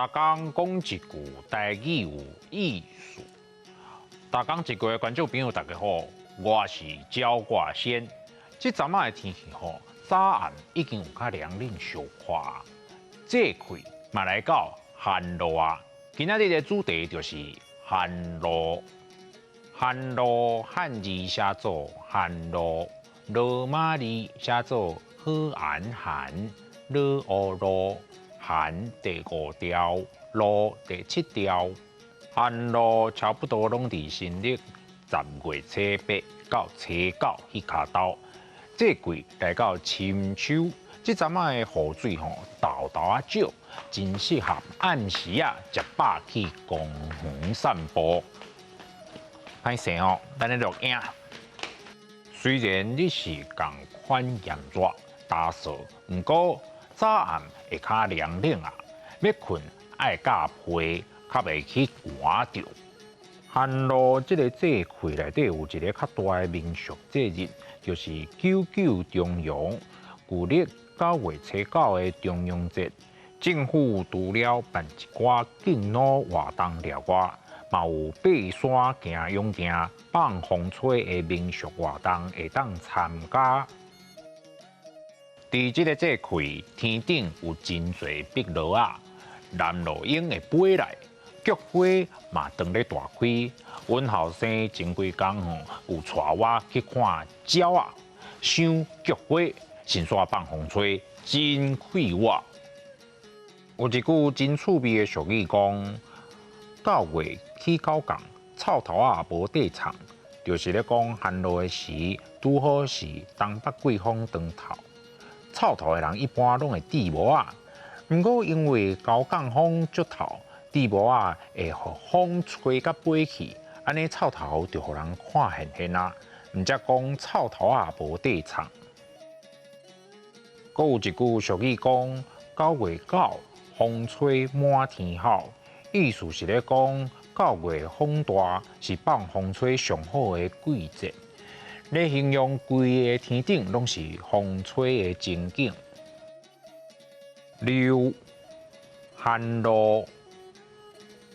大江讲一句台语有艺术。大江一句的观众朋友大家好，我是焦挂先。这阵仔的天气吼，早暗已经有较凉冷小可，这气嘛来到寒露啊。今仔日的主题就是寒露。寒露汉字写作寒露，罗马字写作好安寒，罗乌罗。寒第5条，露第7条。寒露差不多拢伫新历10月初8到初9迄卡刀。这季来到深秋，这阵仔的雨水豆豆啊少，真适合暗时食饱去公园散步。歹势咱咧录影。虽然你是同款炎热打扫，不过早暗会较凉冷啊，要困爱加被，较袂去寒着。寒露这个节气内底有一个较大的民俗节日，就是99重阳。旧历9月初9的重阳节，政府除了办一寡敬老活动了外，嘛有爬山、行勇行、放风吹的民俗活动会当参加。伫这个节气，天顶有真侪碧螺啊，南路莺会飞来，菊花嘛当咧大开。阮后生前几工有带我去看鸟啊，赏菊花，先煞放风吹，真快活。有一句真趣味的俗语讲：9月起9降，臭头啊无地藏，就是咧讲寒露的时，拄好是东北季风当头。臭头的人一般拢会戴帽啊，不过因为9降风足透，戴帽啊会互风吹甲飞去，安尼臭头就互人看现现啊。毋则讲臭头啊无地藏。阁有一句俗语讲：9月9，风吹满天好。意思是咧讲9月风大，是放风吹上好的季节。咧形容规个天顶拢是风吹的情景。六寒露、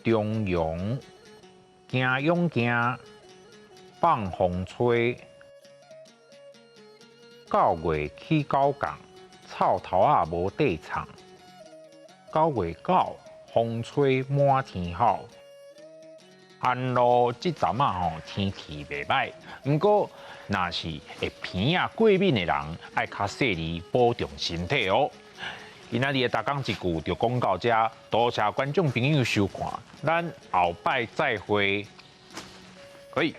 重阳、行勇行、放风吹。9月起9降，臭头啊无地藏。9月9，风吹满天好。寒露这阵天气袂歹，不过若是会鼻啊过敏的人，爱较细腻保重身体哦。今仔日的大江一句就讲到这，多谢观众朋友收看，咱后摆再会，可以。